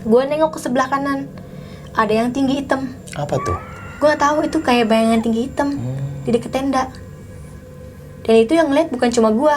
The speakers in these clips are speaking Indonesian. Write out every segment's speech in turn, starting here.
Gue nengok ke sebelah kanan, ada yang tinggi hitam. Apa tuh? Gue gak tahu itu kayak bayangan tinggi hitam di deket tenda. Dan itu yang ngeliat bukan cuma gue.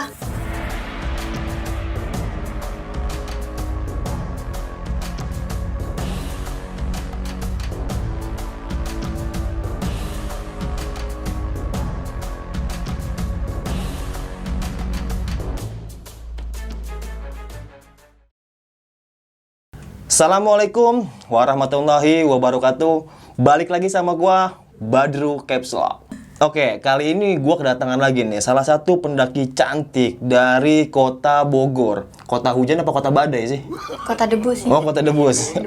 Assalamualaikum warahmatullahi wabarakatuh. Balik lagi sama gua, Badru Caps Lock. Oke, kali ini gua kedatangan lagi nih salah satu pendaki cantik dari kota Bogor. Kota hujan apa kota badai sih? Kota debu sih. Oh, kota debus.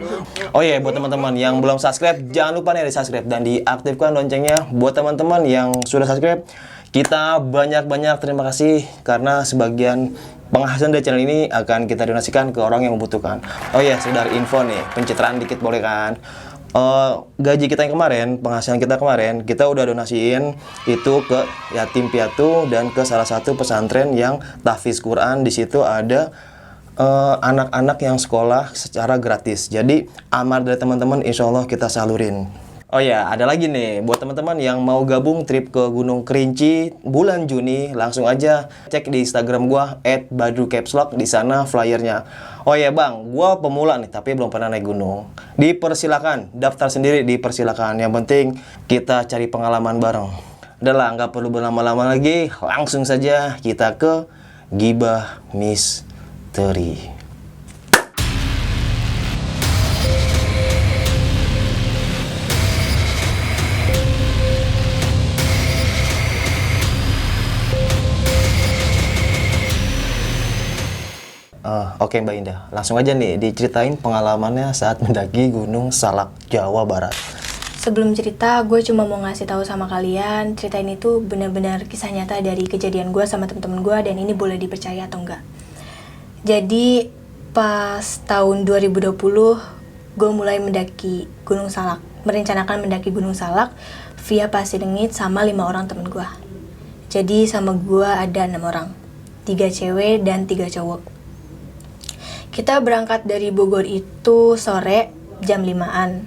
Oh iya, buat teman-teman yang belum subscribe, jangan lupa nih di-subscribe dan diaktifkan loncengnya. Buat teman-teman yang sudah subscribe, kita banyak-banyak terima kasih karena sebagian penghasilan dari channel ini akan kita donasikan ke orang yang membutuhkan. Oh iya, sekedar info nih, pencitraan dikit boleh kan? Gaji kita yang kemarin, penghasilan kita kemarin, kita udah donasiin itu ke yatim piatu dan ke salah satu pesantren yang tahfiz Quran. Di situ ada anak-anak yang sekolah secara gratis. Jadi amar dari teman-teman, insya Allah kita salurin. Oh ya, ada lagi nih buat teman-teman yang mau gabung trip ke Gunung Kerinci bulan Juni, langsung aja cek di Instagram gua @badrucapslock, di sana flyernya. Oh ya bang, gua pemula nih tapi belum pernah naik gunung. Dipersilakan, daftar sendiri dipersilakan. Yang penting kita cari pengalaman bareng. Udah lah, nggak perlu berlama-lama lagi, langsung saja kita ke Gibah Misteri. Oke Mbak Indah, langsung aja nih diceritain pengalamannya saat mendaki Gunung Salak, Jawa Barat. Sebelum cerita, gue cuma mau ngasih tahu sama kalian, cerita ini tuh benar-benar kisah nyata dari kejadian gue sama temen-temen gue, dan ini boleh dipercaya atau enggak. Jadi pas tahun 2020, gue mulai mendaki Gunung Salak, merencanakan mendaki Gunung Salak via Pasir Rengit sama 5 orang temen gue. Jadi sama gue ada 6 orang, 3 cewek dan 3 cowok. Kita berangkat dari Bogor itu sore jam 5-an.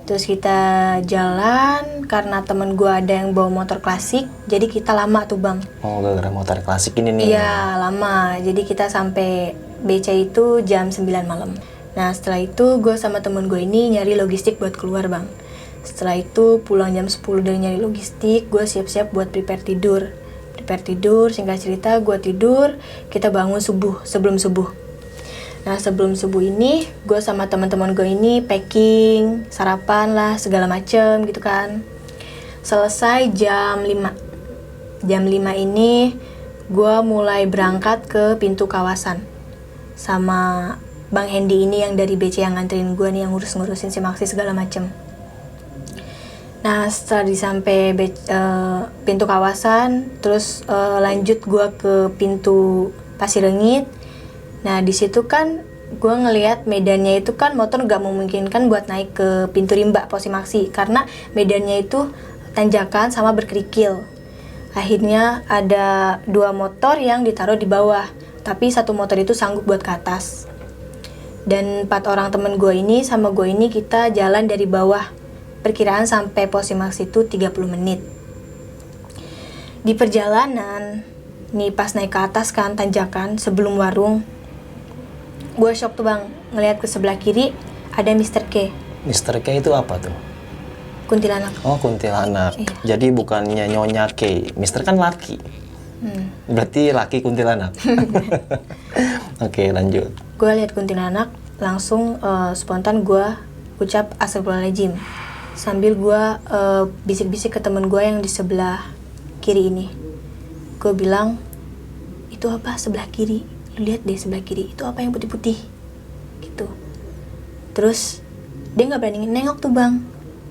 Terus kita jalan karena temen gue ada yang bawa motor klasik, jadi kita lama tuh bang. Oh, gara-gara motor klasik ini nih. Iya, lama. Jadi kita sampai BC itu jam 9 malam. Nah setelah itu gue sama temen gue ini nyari logistik buat keluar bang. Setelah itu pulang jam 10 dari nyari logistik, gue siap-siap buat prepare tidur. Singkat cerita gue tidur, kita bangun sebelum subuh. Nah sebelum subuh ini, gue sama teman-teman gue ini packing, sarapan lah, segala macem gitu kan. Selesai jam 5. Jam 5 ini, gue mulai berangkat ke pintu kawasan. Sama Bang Hendy ini yang dari BC yang nganterin gue nih, yang ngurusin simaksi segala macem. Nah setelah disampai pintu kawasan, terus lanjut gue ke pintu Pasir Rengit. Nah di situ kan gue ngelihat medannya itu kan motor nggak memungkinkan buat naik ke pintu rimba Posimaksi karena medannya itu tanjakan sama berkerikil. Akhirnya ada 2 motor yang ditaruh di bawah, tapi 1 motor itu sanggup buat ke atas. Dan 4 orang temen gue ini sama gue ini kita jalan dari bawah. Perkiraan sampai Posimaksi itu 30 menit. Di perjalanan, nih pas naik ke atas kan tanjakan sebelum warung, gue shock tuh bang, ngeliat ke sebelah kiri ada Mr. K. Mr. K itu apa tuh? Kuntilanak. Oh, kuntilanak. Iya. Jadi bukannya Nyonya K. Mr. kan laki. Berarti laki kuntilanak. Oke, lanjut. Gue lihat kuntilanak, langsung spontan gue ucap astagfirullahaladzim. Sambil gue bisik-bisik ke temen gue yang di sebelah kiri ini. Gue bilang, itu apa sebelah kiri? Lu lihat deh sebelah kiri, itu apa yang putih-putih? Gitu. Terus dia nggak berani nengok tuh bang.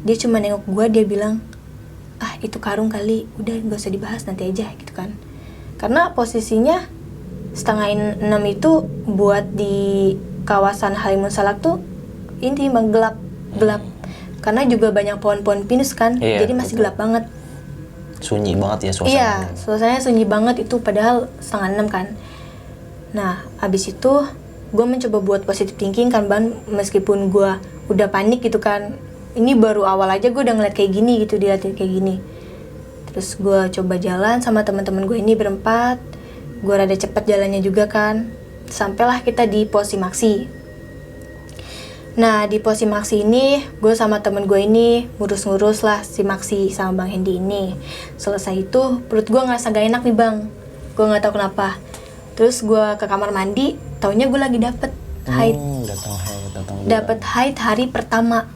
Dia cuma nengok gue, dia bilang, ah itu karung kali, udah nggak usah dibahas nanti aja gitu kan. Karena posisinya 5:30 itu buat di kawasan Halimun Salak tuh ini bang, gelap. Karena juga banyak pohon-pohon pinus kan, iya, jadi masih betul. gelap banget. Sunyi banget ya suasananya. Iya, suasananya sunyi banget itu padahal 5:30 kan. Nah, abis itu gue mencoba buat positive thinking kan Bang, meskipun gue udah panik gitu kan. Ini baru awal aja gue udah ngeliat kayak gini gitu, diliatin kayak gini. Terus gue coba jalan sama teman-teman gue ini berempat. Gue rada cepet jalannya juga kan. Sampailah kita di pos Simaksi. Nah di pos Simaksi ini gue sama temen gue ini ngurus-ngurus lah Simaksi sama Bang Hendy ini. Selesai itu perut gue ngerasa gak enak nih Bang. Gue gak tahu kenapa. Terus gue ke kamar mandi, taunya gue lagi dapet haid. Dapet haid hari pertama.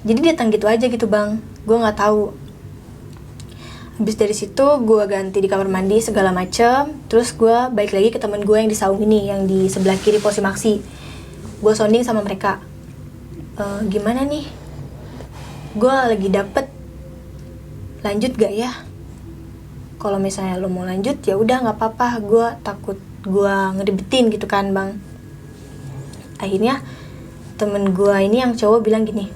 Jadi datang gitu aja gitu Bang. Gue gak tahu. Habis dari situ gue ganti di kamar mandi segala macem. Terus gue balik lagi ke temen gue yang di saung ini, yang di sebelah kiri pos Simaksi. Gue sounding sama mereka, gimana nih, gue lagi dapet, lanjut gak ya? Kalau misalnya lo mau lanjut ya udah nggak apa-apa, gue takut gue ngeribetin gitu kan Bang. Akhirnya temen gue ini yang cowok bilang gini,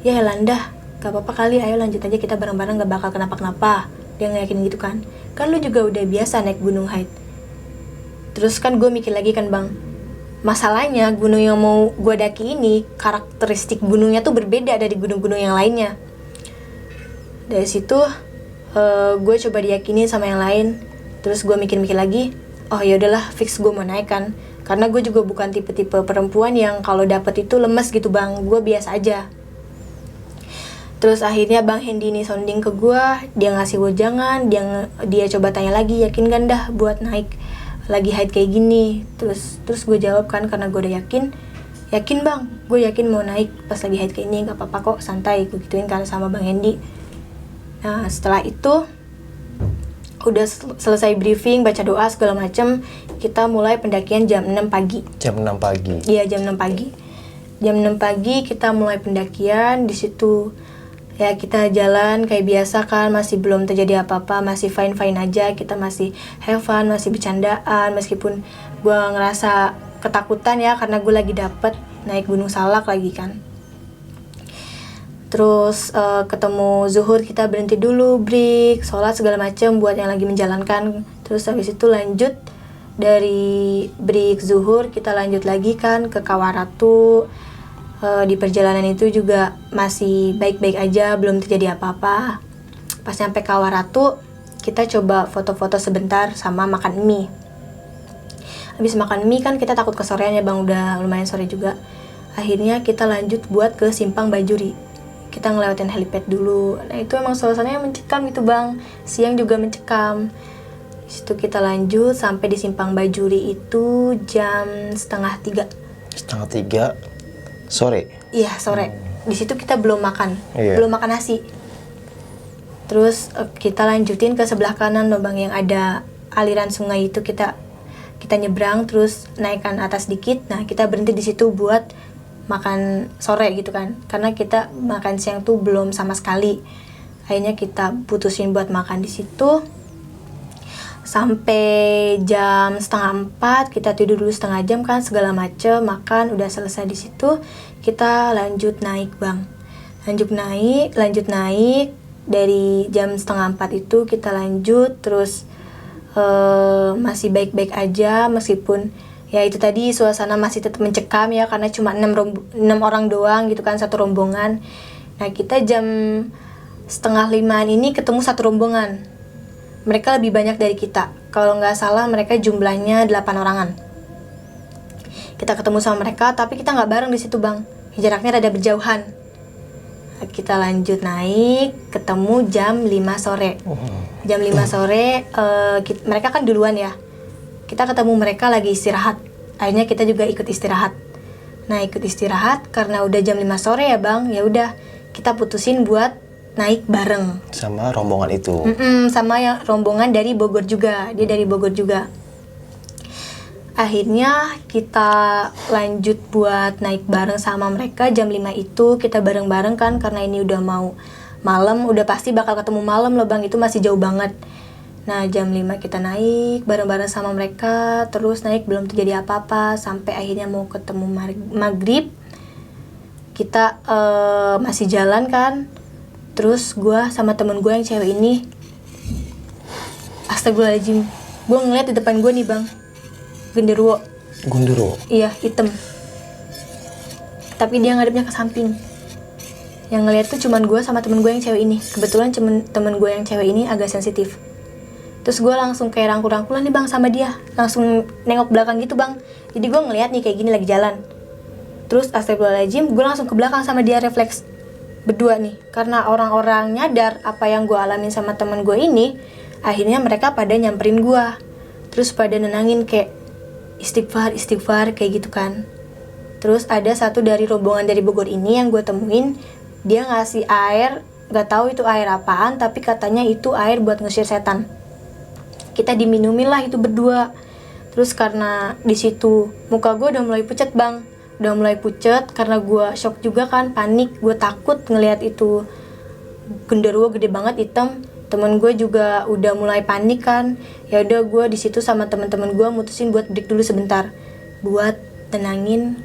ya Helanda, gak apa-apa kali, ayo lanjut aja, kita bareng-bareng gak bakal kenapa-kenapa. Dia ngeyakinin gitu kan lo juga udah biasa naik gunung haid. Terus kan gue mikir lagi kan Bang, masalahnya gunung yang mau gue daki ini karakteristik gunungnya tuh berbeda dari gunung-gunung yang lainnya. Dari situ gue coba diyakini sama yang lain. Terus gue mikir-mikir lagi, oh ya udahlah, fix gue mau naik kan. Karena gue juga bukan tipe-tipe perempuan yang kalau dapet itu lemes gitu Bang, gue biasa aja. Terus akhirnya Bang Hendy ini sounding ke gue, dia ngasih wejangan, dia coba tanya lagi, yakin kan dah buat naik lagi haid kayak gini. Terus gue jawab kan, karena gue udah yakin Bang, gue yakin mau naik pas lagi haid kayak ini, gak apa-apa kok, santai, gue gituin kan sama Bang Hendy. Nah setelah itu udah selesai briefing, baca doa segala macem, kita mulai pendakian jam 6 pagi. Jam 6 pagi? Iya jam 6 pagi. Jam 6 pagi kita mulai pendakian. Di situ ya kita jalan kayak biasa kan, masih belum terjadi apa-apa, masih fine-fine aja, kita masih have fun, masih bercandaan, meskipun gue ngerasa ketakutan ya, karena gue lagi dapet naik Gunung Salak lagi kan. Terus ketemu zuhur, kita berhenti dulu, break, sholat segala macem buat yang lagi menjalankan. Terus habis itu lanjut, dari break zuhur kita lanjut lagi kan ke Kawaratu. Di perjalanan itu juga masih baik-baik aja, belum terjadi apa-apa. Pas nyampe Kawaratu, kita coba foto-foto sebentar sama makan mie. Habis makan mie kan kita takut kesorean ya Bang, udah lumayan sore juga. Akhirnya kita lanjut buat ke Simpang Bajuri. Kita ngelewatin helipad dulu. Nah itu emang suasananya mencekam gitu Bang, siang juga mencekam. Di situ kita lanjut sampai di Simpang Bajuri itu jam setengah 3. Setengah 3 sore? Iya sore. Di situ kita belum makan, belum makan nasi. Terus kita lanjutin ke sebelah kanan loh Bang, yang ada aliran sungai itu, kita nyebrang terus naikkan atas dikit. Nah kita berhenti di situ buat makan sore gitu kan, karena kita makan siang tuh belum sama sekali. Akhirnya kita putusin buat makan di situ sampai jam setengah 4. Kita tidur dulu setengah jam kan, segala macem, makan udah selesai. Di situ kita lanjut naik Bang, lanjut naik dari jam setengah 4 itu kita lanjut terus. Masih baik-baik aja, meskipun ya itu tadi suasana masih tetap mencekam ya, karena cuma 6 orang doang gitu kan, satu rombongan. Nah kita jam setengah 5 ini ketemu satu rombongan. Mereka lebih banyak dari kita, kalau nggak salah mereka jumlahnya 8 orangan. Kita ketemu sama mereka, tapi kita nggak bareng di situ Bang, jaraknya rada berjauhan. Kita lanjut naik, ketemu jam 5 sore. Jam 5 sore, mereka kan duluan ya. Kita ketemu mereka lagi istirahat. Akhirnya kita juga ikut istirahat. Nah ikut istirahat karena udah jam 5 sore ya Bang, ya udah kita putusin buat naik bareng sama rombongan itu. Sama yang rombongan dari Bogor juga, dia dari Bogor juga. Akhirnya kita lanjut buat naik bareng sama mereka jam 5 itu. Kita bareng-bareng kan, karena ini udah mau malam, udah pasti bakal ketemu malam loh Bang, itu masih jauh banget. Nah jam 5 kita naik bareng-bareng sama mereka, terus naik belum terjadi apa-apa sampai akhirnya mau ketemu maghrib. Kita masih jalan kan, terus gue sama temen gue yang cewek ini, astagfirullahaladzim, gue ngeliat di depan gue nih Bang, genderuwo Gundurwo. Iya, hitam. Tapi dia ngadepnya ke samping. Yang ngeliat tuh cuman gue sama temen gue yang cewek ini. Kebetulan temen gue yang cewek ini agak sensitif. Terus gue langsung kayak rangkul-rangkulan nih bang sama dia. Langsung nengok belakang gitu bang. Jadi gue ngeliat nih kayak gini lagi jalan. Terus astagfirullahaladzim, gue langsung ke belakang sama dia, refleks berdua nih. Karena orang-orang nyadar apa yang gue alamin sama temen gue ini, akhirnya mereka pada nyamperin gue. Terus pada nenangin kayak istighfar kayak gitu kan. Terus ada satu dari rombongan dari Bogor ini yang gue temuin, dia ngasih air, gak tahu itu air apaan, tapi katanya itu air buat ngusir setan. Kita diminumin lah itu berdua. Terus karena di situ muka gue udah mulai pucat bang, udah mulai pucat karena gue shock juga kan, panik, gue takut ngelihat itu genderuwo gede banget hitam. Temen gue juga udah mulai panik kan. Ya udah gue di situ sama teman-teman gue mutusin buat break dulu sebentar, buat tenangin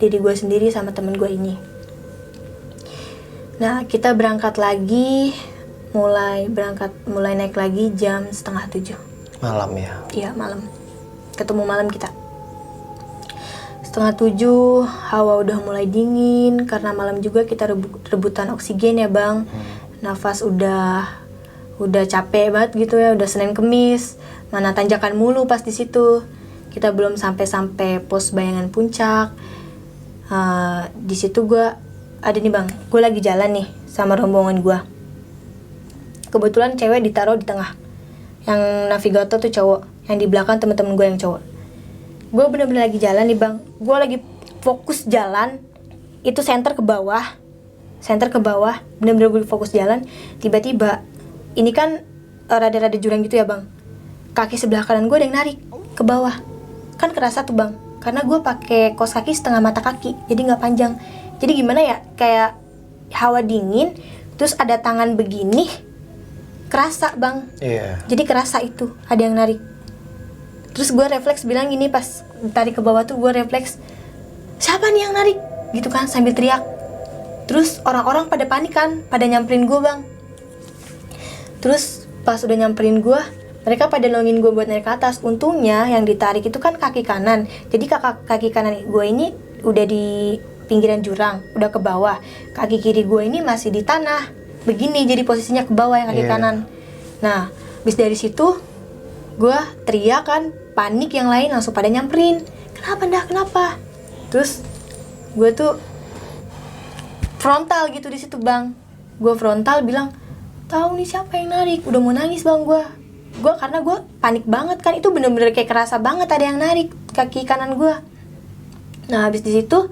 diri gue sendiri sama temen gue ini. Nah kita berangkat lagi, mulai naik lagi jam 6:30 malam ya. Iya malam, ketemu malam kita 6:30. Hawa udah mulai dingin karena malam juga kita rebutan oksigen ya bang. Nafas udah capek banget gitu ya, udah Senin Kemis, mana tanjakan mulu pas di situ. Kita belum sampai pos bayangan puncak. Di situ gue ada nih bang, gue lagi jalan nih sama rombongan gue. Kebetulan cewek ditaruh di tengah, yang navigator tuh cowok, yang di belakang temen-temen gue yang cowok. Gue bener-bener lagi jalan nih bang, gue lagi fokus jalan, itu center ke bawah, bener-bener gue fokus jalan. Tiba-tiba, ini kan rada-rada jurang gitu ya bang, kaki sebelah kanan gue ada yang narik ke bawah, kan kerasa tuh bang, karena gue pakai kaos kaki setengah mata kaki, jadi nggak panjang. Jadi gimana ya, kayak hawa dingin, terus ada tangan begini, kerasa bang. Iya. Jadi kerasa itu ada yang narik. Terus gue refleks bilang gini, pas tarik ke bawah tuh gue refleks, siapa nih yang narik gitu kan, sambil teriak. Terus orang-orang pada panik kan, pada nyamperin gue bang. Terus pas udah nyamperin gue, mereka pada nolongin gue buat naik ke atas. Untungnya yang ditarik itu kan kaki kanan, jadi kaki kanan gue ini udah di pinggiran jurang, udah ke bawah. Kaki kiri gue ini masih di tanah begini, jadi posisinya ke bawah yang kaki kanan. Nah, habis dari situ gue teriak kan, panik, yang lain langsung pada nyamperin, kenapa? Terus gue tuh frontal gitu di situ bang. Gue frontal bilang, tahu nih siapa yang narik. Udah mau nangis bang gue karena gue panik banget kan, itu bener-bener kayak kerasa banget ada yang narik kaki kanan gue. Nah habis di situ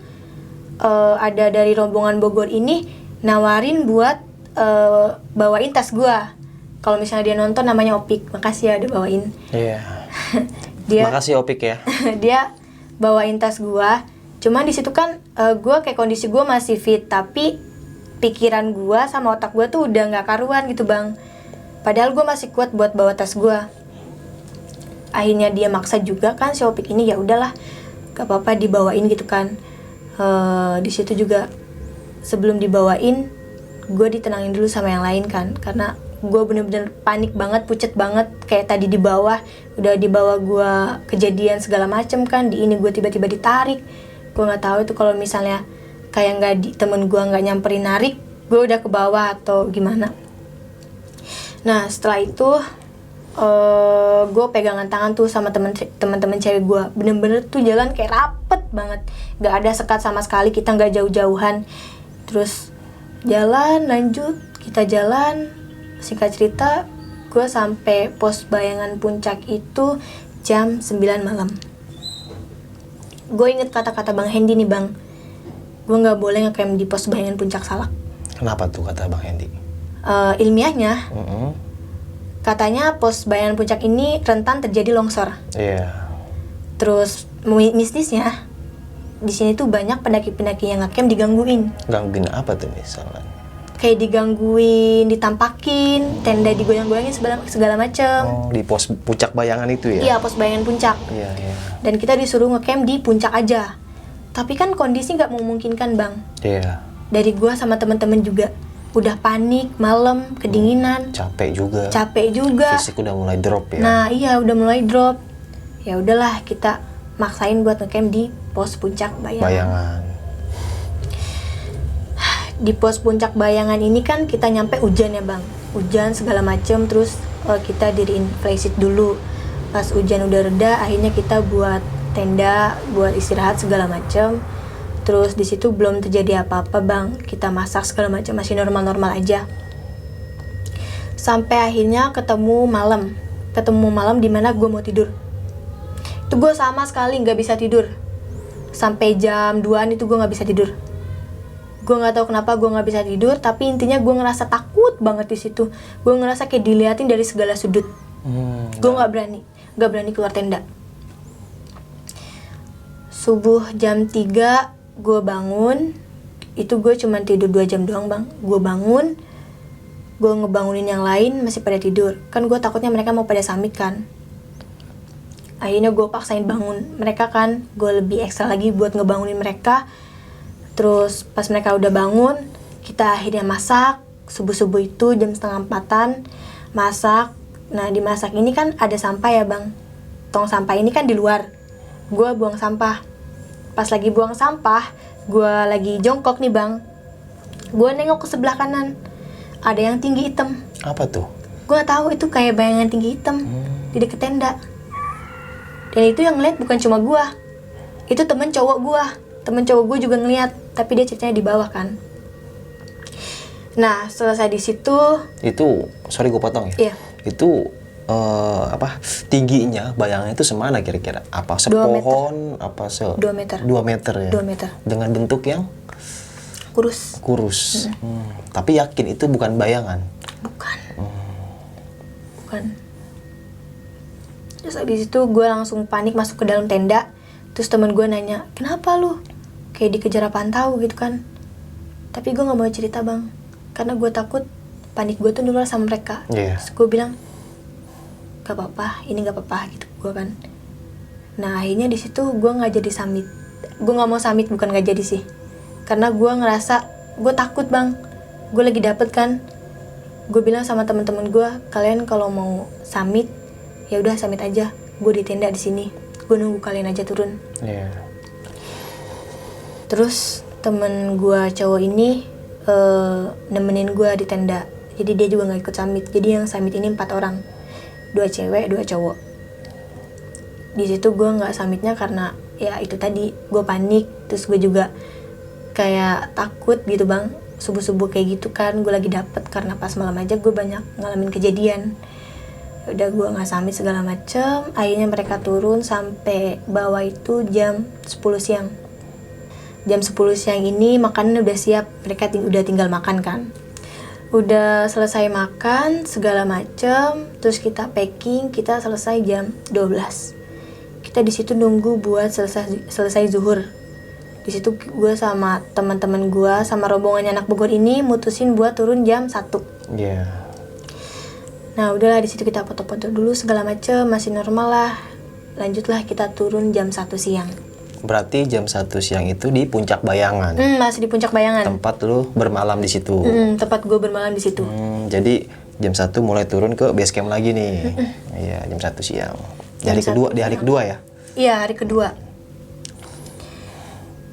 ada dari rombongan Bogor ini nawarin buat bawain tas gue. Kalau misalnya dia nonton, namanya Opik, makasih ya udah bawain. Iya. Dia, makasih Opik ya. Dia bawain tas gue. Cuman di situ kan gue kayak kondisi gue masih fit, tapi pikiran gue sama otak gue tuh udah nggak karuan gitu bang. Padahal gue masih kuat buat bawa tas gue. Akhirnya dia maksa juga kan si Opik ini, ya udahlah, gak apa-apa dibawain gitu kan. Di situ juga sebelum dibawain, gue ditenangin dulu sama yang lain kan, karena gue bener-bener panik banget, pucet banget. Kayak tadi di bawah, udah dibawa gue kejadian segala macem kan, di ini gue tiba-tiba ditarik. Gue nggak tahu itu kalau misalnya kayak temen gue nggak nyamperin narik, gue udah ke bawah atau gimana. Nah setelah itu gue pegangan tangan tuh sama teman-teman cewek gue, bener-bener tuh jalan kayak rapet banget, nggak ada sekat sama sekali, kita nggak jauh-jauhan. Terus jalan lanjut, kita jalan. Singkat cerita, gue sampai pos bayangan puncak itu jam 9 malam. Gue inget kata-kata Bang Hendy nih bang, gue nggak boleh ngecamp di pos bayangan puncak Salak. Kenapa tuh kata Bang Hendy? Ilmiahnya, katanya pos bayangan puncak ini rentan terjadi longsor. Iya. Terus mistisnya, di sini tuh banyak pendaki-pendaki yang ngecamp digangguin. Gangguin apa tuh misalnya? Kayak digangguin, ditampakin, tenda digoyang-goyangin segala macem. Oh, di pos puncak bayangan itu ya? Iya, pos bayangan puncak. Iya. Dan kita disuruh ngecamp di puncak aja. Tapi kan kondisi nggak memungkinkan bang. Iya. Dari gua sama teman-teman juga udah panik, malam, kedinginan. Capek juga. Fisik udah mulai drop ya? Nah iya, udah mulai drop. Ya udahlah, kita maksain buat ngecamp di pos puncak Bayangan. Di pos puncak Bayangan ini kan kita nyampe hujan ya bang, hujan segala macem, terus kita diriin flysheet dulu. Pas hujan udah reda, akhirnya kita buat tenda, buat istirahat segala macem. Terus di situ belum terjadi apa-apa bang, kita masak segala macam masih normal-normal aja. Sampai akhirnya ketemu malam dimana gue mau tidur. Itu gue sama sekali nggak bisa tidur. Sampai jam 2an itu gue nggak bisa tidur. Gue nggak tahu kenapa gue nggak bisa tidur, tapi intinya gue ngerasa takut banget di situ. Gue ngerasa kayak diliatin dari segala sudut. Gue nggak berani keluar tenda. Subuh jam 3 gue bangun. Itu gue cuma tidur 2 jam doang bang. Gue bangun, gue ngebangunin yang lain masih pada tidur. Kan gue takutnya mereka mau pada summit kan. Akhirnya gue paksain bangun mereka kan. Gue lebih ekstra lagi buat ngebangunin mereka. Terus pas mereka udah bangun, kita akhirnya masak. Subuh-subuh itu jam 3:30 masak. Nah di masak ini kan ada sampah ya bang. Tong sampah ini kan di luar. Gue buang sampah. Pas lagi buang sampah, gue lagi jongkok nih bang. Gue nengok ke sebelah kanan, ada yang tinggi hitam. Apa tuh? Gue gak tahu itu kayak bayangan tinggi hitam di deket tenda. Dan itu yang ngeliat bukan cuma gue, itu temen cowok gue juga ngeliat, tapi dia ceritanya di bawah kan. Nah selesai di situ. Itu, sorry gue potong ya. Iya. Itu tingginya bayangan itu semana kira-kira? Apa sepohon? 2 meter. 2 meter ya. 2 meter. Dengan bentuk yang kurus. Tapi yakin itu bukan bayangan? Bukan. Terus abis itu gue langsung panik masuk ke dalam tenda. Terus temen gue nanya, kenapa lu? Kayak dikejar apaan tahu gitu kan. Tapi gue gak mau cerita bang, karena gue takut panik gue tuh nular sama mereka. Terus gue bilang, gak apa-apa, ini gak apa-apa gitu gue kan. Nah akhirnya di situ gue gak jadi summit. Gue gak mau summit, bukan gak jadi sih. Karena gue ngerasa, gue takut bang. Gue lagi dapet kan. Gue bilang sama teman-teman gue, kalian kalau mau summit, ya udah summit aja. Gue di tenda di sini. Gue nunggu kalian aja turun. Terus temen gue cowok ini nemenin gue di tenda. Jadi dia juga nggak ikut summit. Jadi yang summit ini 4 orang, 2 cewek, 2 cowok. Di situ gue nggak summitnya karena ya itu tadi gue panik. Terus gue juga kayak takut gitu bang. Subuh-subuh kayak gitu kan, gue lagi dapet karena pas malam aja gue banyak ngalamin kejadian. Udah gue nggak summit segala macem. Akhirnya mereka turun sampai bawah itu jam 10 siang. Jam 10 siang ini makanan udah siap, mereka udah tinggal makan kan. Udah selesai makan segala macem, terus kita packing, kita selesai jam 12. Kita di situ nunggu buat selesai zuhur. Di situ gue sama teman-teman gue sama rombongannya anak Bogor ini mutusin buat turun jam 1. Nah udahlah di situ kita foto-foto dulu segala macem, masih normal lah. Lanjutlah kita turun jam 1 siang. Berarti jam 1 siang itu di Puncak Bayangan. Masih di Puncak Bayangan. Tempat lu bermalam di situ. Tempat gue bermalam di situ. Jadi jam 1 mulai turun ke base camp lagi nih. Iya, jam 1 siang. Di hari kedua ya? Iya, hari kedua.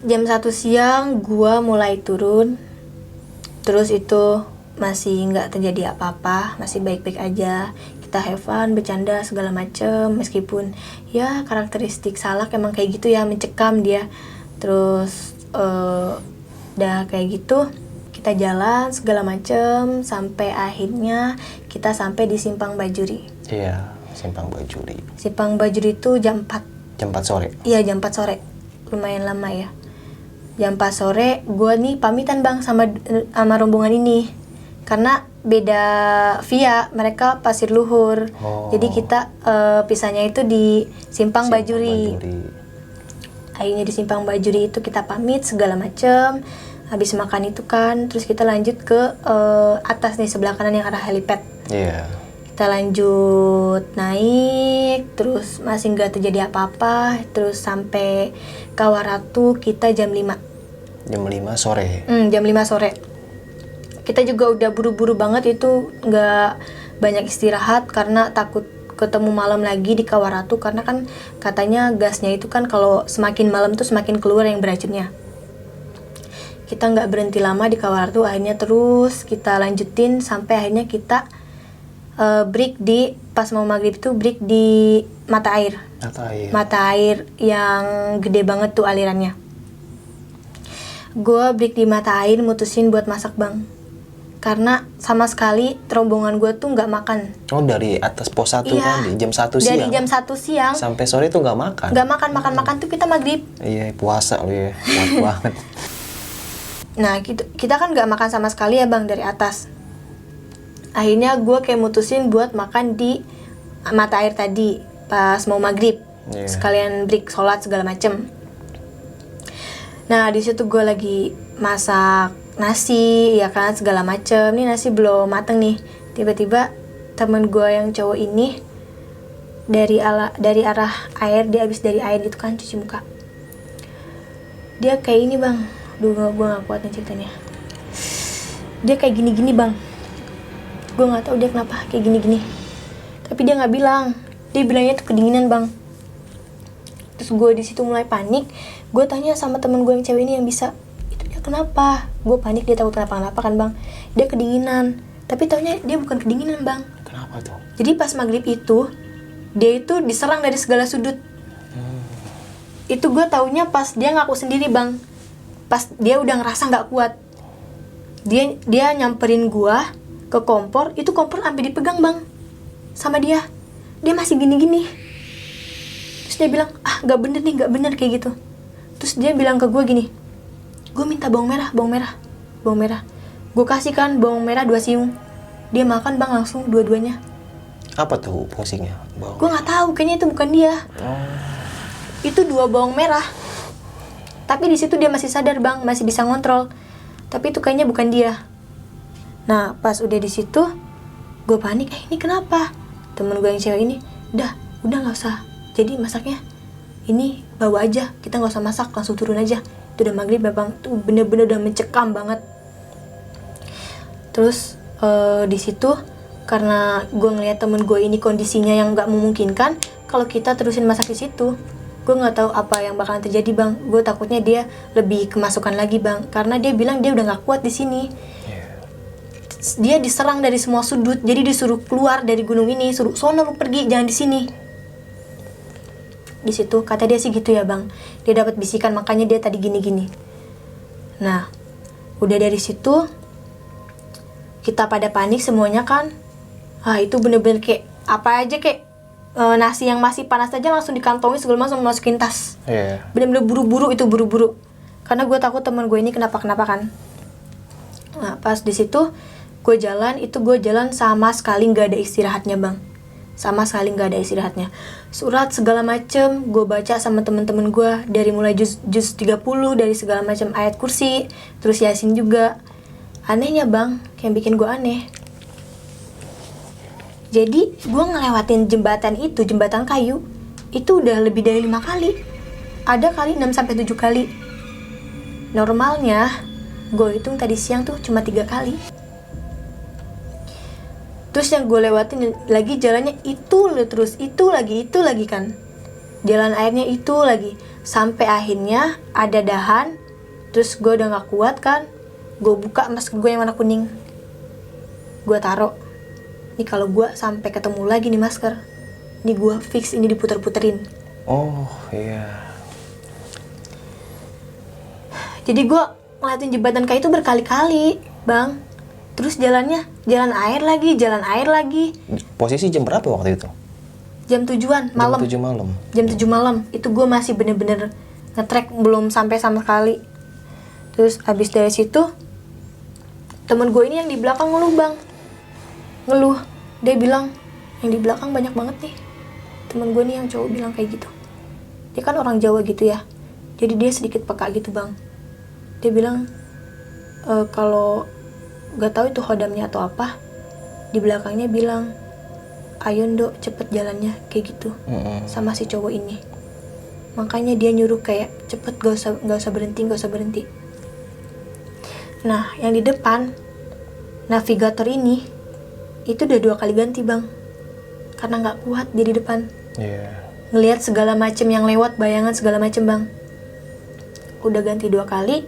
Jam 1 siang gue mulai turun. Terus itu masih nggak terjadi apa-apa, masih baik-baik aja. Kita have fun, bercanda segala macem. Meskipun ya karakteristik Salak emang kayak gitu ya, mencekam dia. Terus udah kayak gitu kita jalan segala macem sampai akhirnya kita sampai di Simpang Bajuri. Iya, Simpang Bajuri. Simpang Bajuri itu jam 4. Jam 4 sore? Iya, jam 4 sore. Lumayan lama ya. Jam 4 sore gue nih pamitan bang sama rombongan ini. Karena beda via, mereka Pasir Luhur. Jadi kita pisahnya itu di Simpang Bajuri. Akhirnya di Simpang Bajuri itu kita pamit segala macem. Habis makan itu kan, terus kita lanjut ke atas nih sebelah kanan yang arah helipad. Kita lanjut naik, terus masih nggak terjadi apa-apa. Terus sampai Kawaratu kita jam 5. Jam 5 sore? Jam 5 sore. Kita juga udah buru-buru banget itu, nggak banyak istirahat karena takut ketemu malam lagi di Kawaratu, karena kan katanya gasnya itu kan kalau semakin malam tuh semakin keluar yang beracunnya. Kita nggak berhenti lama di Kawaratu, akhirnya terus kita lanjutin sampai akhirnya kita break di pas mau maghrib itu break di mata air. Mata air yang gede banget tuh alirannya. Gue break di mata air, mutusin buat masak bang. Karena sama sekali rombongan gue tuh nggak makan. Oh, dari atas pos 1 Iya, kan jam 1 siang. Dari jam 1 siang sampai sore tuh nggak makan. Nggak makan tuh kita maghrib. Iya, puasa lu ya, kuat banget. Nah, kita kan nggak makan sama sekali ya bang dari atas. Akhirnya gue kayak mutusin buat makan di mata air tadi pas mau maghrib. Yeah. Sekalian break sholat segala macem. Nah, di situ gue lagi masak nasi, ya kan, segala macem. Nih nasi belum mateng nih. Tiba-tiba temen gue yang cowok ini dari arah air, dia habis dari air gitu kan, cuci muka. Dia kayak ini bang, gue gak kuat nih ceritanya. Dia kayak gini-gini bang. Gue nggak tahu dia kenapa kayak gini-gini. Tapi dia nggak bilang. Dia bilangnya tuh kedinginan bang. Terus gue di situ mulai panik. Gue tanya sama temen gue yang cewek ini yang bisa, itu dia kenapa? Gue panik, dia takut kenapa kan bang. Dia kedinginan. Tapi taunya dia bukan kedinginan bang. Kenapa tuh? Jadi pas maghrib itu, dia itu diserang dari segala sudut. Itu gue taunya pas dia ngaku sendiri bang. Pas dia udah ngerasa nggak kuat. Dia nyamperin gue ke kompor, itu kompor sampai dipegang bang sama dia masih gini-gini. Terus dia bilang, gak bener kayak gitu. Terus dia bilang ke gue gini, gue minta bawang merah. Gue kasih kan bawang merah 2 siung. Dia makan bang langsung dua-duanya. Apa tuh fungsinya? Gue nggak tahu, kayaknya itu bukan dia. Itu 2 bawang merah. Tapi di situ dia masih sadar bang, masih bisa ngontrol. Tapi itu kayaknya bukan dia. Nah, pas udah di situ, gue panik. Ini kenapa? Temen gue yang cewek ini, udah nggak usah. Jadi masaknya ini bawa aja, kita nggak usah masak, langsung turun aja. Itu udah maghrib bang, tuh bener-bener udah mencekam banget. Terus di situ karena gue ngeliat temen gue ini kondisinya yang nggak memungkinkan, kalau kita terusin masak di situ, gue nggak tahu apa yang bakalan terjadi bang. Gue takutnya dia lebih kemasukan lagi bang, karena dia bilang dia udah nggak kuat di sini. Dia diserang dari semua sudut, jadi disuruh keluar dari gunung ini, suruh sono lu pergi, jangan di sini. Di situ kata dia sih gitu ya bang, dia dapat bisikan, makanya dia tadi gini-gini. Nah, udah dari situ kita pada panik semuanya kan. Itu bener-bener kayak apa aja, kayak nasi yang masih panas aja langsung dikantongi segala macam, masukin tas. Bener-bener buru-buru, karena gue takut teman gue ini kenapa-kenapa kan. Nah, pas di situ gue jalan sama sekali nggak ada istirahatnya bang, surat segala macem gue baca sama temen-temen gue, dari mulai juz 30, dari segala macam ayat kursi, terus yasin juga. Anehnya bang, yang bikin gue aneh, jadi gue ngelewatin jembatan kayu itu udah lebih dari 5 kali, ada kali 6-7 kali. Normalnya gue hitung tadi siang tuh cuma 3 kali. Terus yang gue lewatin lagi jalannya itu lagi kan. Jalan airnya itu lagi. Sampai akhirnya ada dahan. Terus gue udah gak kuat kan. Gue buka masker gue yang warna kuning. Gue taruh. Ini kalau gue sampai ketemu lagi nih masker, ini gue fix ini diputer-puterin. Oh iya. Jadi gue ngeliatin jembatan kayu itu berkali-kali bang. Terus jalan air lagi. Posisi jam berapa waktu itu? Jam 7-an malam. Jam 7 malam. Itu gue masih bener-bener nge-track, belum sampai sama sekali. Terus abis dari situ, temen gue ini yang di belakang ngeluh. Dia bilang, yang di belakang banyak banget nih. Temen gue nih yang cowok bilang kayak gitu. Dia kan orang Jawa gitu ya. Jadi dia sedikit peka gitu bang. Dia bilang, kalau gak tahu itu khodamnya atau apa, di belakangnya bilang, ayo Ndok cepet jalannya, kayak gitu. Sama si cowok ini. Makanya dia nyuruh kayak cepet, gak usah berhenti. Nah, yang di depan navigator ini itu udah 2 kali ganti bang. karena nggak kuat dia di depan. Iya. Ngelihat segala macem yang lewat, bayangan segala macem bang. Udah ganti 2 kali,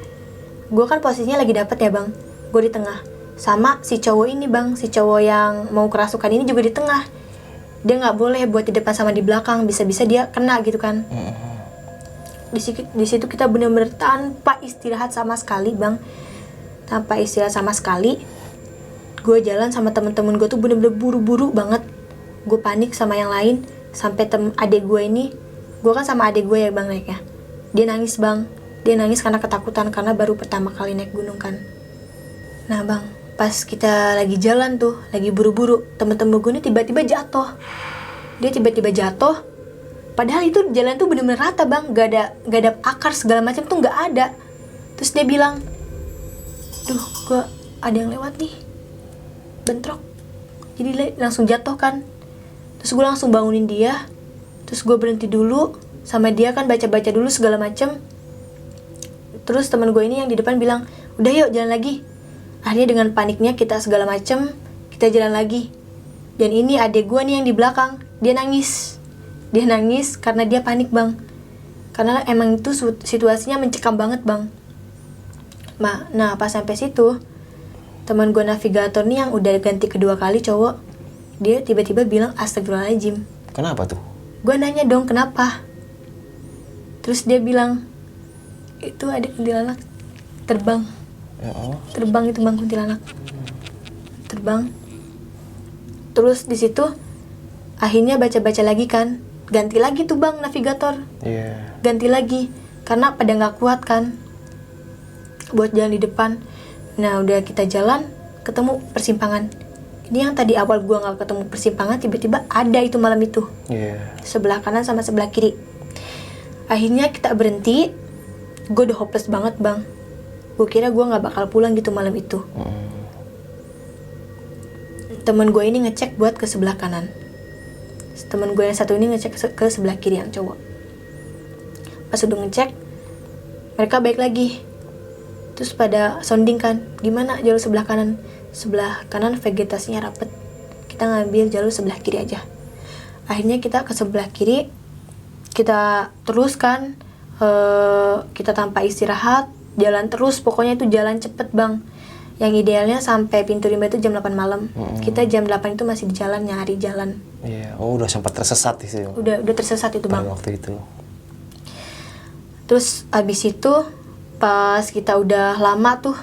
gue kan posisinya lagi dapet ya bang, gue di tengah. Sama si cowok ini bang, si cowok yang mau kerasukan ini juga di tengah. Dia nggak boleh buat di depan sama di belakang, bisa-bisa dia kena gitu kan. Di situ kita bener-bener tanpa istirahat sama sekali bang, tanpa istirahat sama sekali. Gue jalan sama temen-temen gue tuh bener-bener buru-buru banget. Gue panik sama yang lain, sampai adik gue ini, gue kan sama adik gue ya bang naiknya. Dia nangis bang, dia nangis karena ketakutan, karena baru pertama kali naik gunung kan. Nah bang, pas kita lagi jalan tuh, lagi buru-buru, temen-temen gue ini tiba-tiba jatuh. Dia tiba-tiba jatuh, padahal itu jalan tuh bener-bener rata bang, gak ada akar segala macam tuh gak ada. Terus dia bilang, duh gue ada yang lewat nih, bentrok. Jadi langsung jatuh kan. Terus gue langsung bangunin dia. Terus gue berhenti dulu sama dia kan, baca-baca dulu segala macem. Terus teman gue ini yang di depan bilang, udah yuk jalan lagi. Akhirnya dengan paniknya kita segala macem, kita jalan lagi. Dan ini adik gue nih yang di belakang, dia nangis. Dia nangis karena dia panik bang. Karena emang itu situasinya mencekam banget bang. Nah pas sampai situ, teman gue navigator nih yang udah ganti kedua kali cowok, dia tiba-tiba bilang astagfirullahaladzim. Kenapa tuh? Gue nanya dong kenapa. Terus dia bilang, itu ada kuntilanak terbang. Terbang itu bang, kuntilanak terbang. Terus di situ akhirnya baca-baca lagi kan, ganti lagi tuh bang navigator. Ganti lagi karena pada nggak kuat kan buat jalan di depan. Nah udah kita jalan, ketemu persimpangan. Ini yang tadi awal gua nggak ketemu persimpangan, tiba-tiba ada itu malam itu. Sebelah kanan sama sebelah kiri. Akhirnya kita berhenti. Gue udah hopeless banget bang. Gue kira gue nggak bakal pulang gitu malam itu. Temen gue ini ngecek buat ke sebelah kanan. Temen gue yang satu ini ngecek ke sebelah kiri yang cowok. Pas udah ngecek, mereka balik lagi. Terus pada sounding kan, gimana jalur sebelah kanan? Sebelah kanan vegetasinya rapet, kita ngambil jalur sebelah kiri aja. Akhirnya kita ke sebelah kiri, kita teruskan, kita tanpa istirahat, jalan terus, pokoknya itu jalan cepet bang. Yang idealnya sampai pintu rimba itu jam 8 malam. Kita jam 8 itu masih di jalan, nyari jalan. Oh udah sempat tersesat sih. Udah tersesat itu bang. Pada waktu itu. Terus abis itu pas kita udah lama tuh,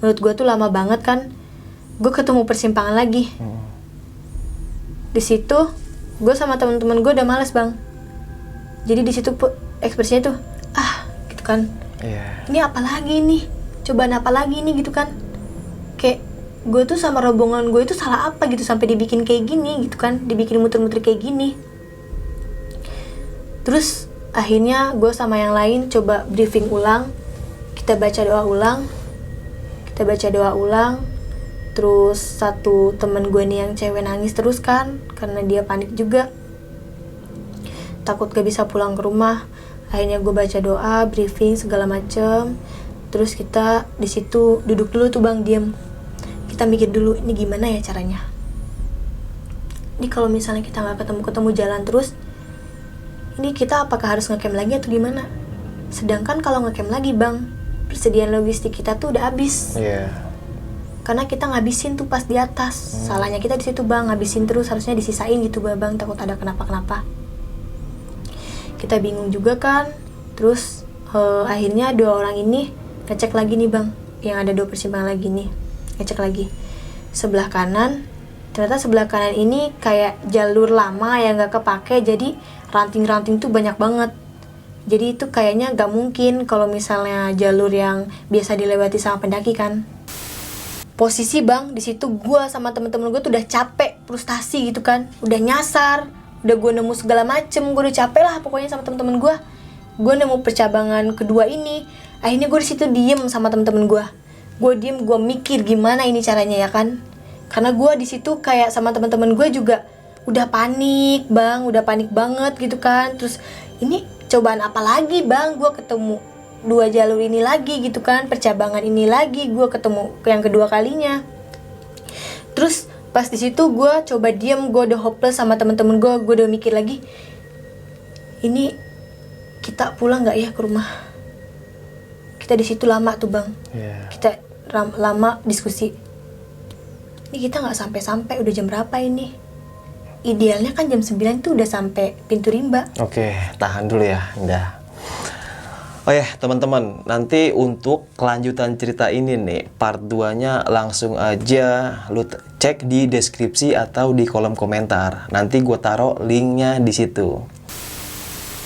menurut gue tuh lama banget kan, gue ketemu persimpangan lagi. Di situ gue sama teman-teman gue udah males bang. Jadi di situ ekspresinya tuh gitu kan. Ini apa lagi nih, cobaan apa lagi nih gitu kan. Kayak gue tuh sama rombongan gue itu salah apa gitu sampai dibikin kayak gini gitu kan, dibikin muter-muter kayak gini. Terus akhirnya gue sama yang lain coba briefing ulang, kita baca doa ulang. Terus satu temen gue nih yang cewek nangis terus kan, karena dia panik juga, takut gak bisa pulang ke rumah. Akhirnya gue baca doa, briefing segala macem. Terus kita di situ duduk dulu tuh bang, diem. Kita mikir dulu, ini gimana ya caranya. Ini kalau misalnya kita nggak ketemu jalan terus, ini kita apakah harus ngecamp lagi atau gimana? Sedangkan kalau ngecamp lagi bang, persediaan logistik kita tuh udah habis. Karena kita ngabisin tuh pas di atas. Salahnya kita di situ bang, ngabisin terus, harusnya disisain gitu bang, takut ada kenapa-kenapa. Kita bingung juga kan. Terus akhirnya 2 orang ini ngecek lagi nih bang, yang ada 2 persimpangan lagi nih, ngecek lagi sebelah kanan. Ternyata sebelah kanan ini kayak jalur lama yang gak kepake, jadi ranting-ranting tuh banyak banget. Jadi itu kayaknya gak mungkin kalau misalnya jalur yang biasa dilewati sama pendaki kan. Posisi bang, di situ gue sama temen-temen gue tuh udah capek, frustasi gitu kan, udah nyasar, udah gue nemu segala macem, gue udah capek lah pokoknya sama temen-temen gue. Gue nemu percabangan kedua ini. Akhirnya gue di situ diem sama temen-temen gue. Gue diem, gue mikir gimana ini caranya ya kan. Karena gue di situ kayak sama temen-temen gue juga udah panik bang, udah panik banget gitu kan. Terus ini cobaan apa lagi bang, gue ketemu 2 jalur ini lagi gitu kan, percabangan ini lagi gue ketemu yang kedua kalinya. Terus Pas di situ gue coba diem, gue udah hopeless sama temen-temen gue udah mikir lagi, ini kita pulang nggak ya ke rumah? Kita di situ lama tuh bang, kita lama diskusi. Ini kita nggak sampai-sampai, udah jam berapa ini? Idealnya kan jam 9 tuh udah sampai pintu rimba. Oke, tahan dulu ya, Indah. Oh ya, teman-teman, nanti untuk kelanjutan cerita ini nih, part 2-nya langsung aja lu cek di deskripsi atau di kolom komentar. Nanti gue taruh linknya di situ.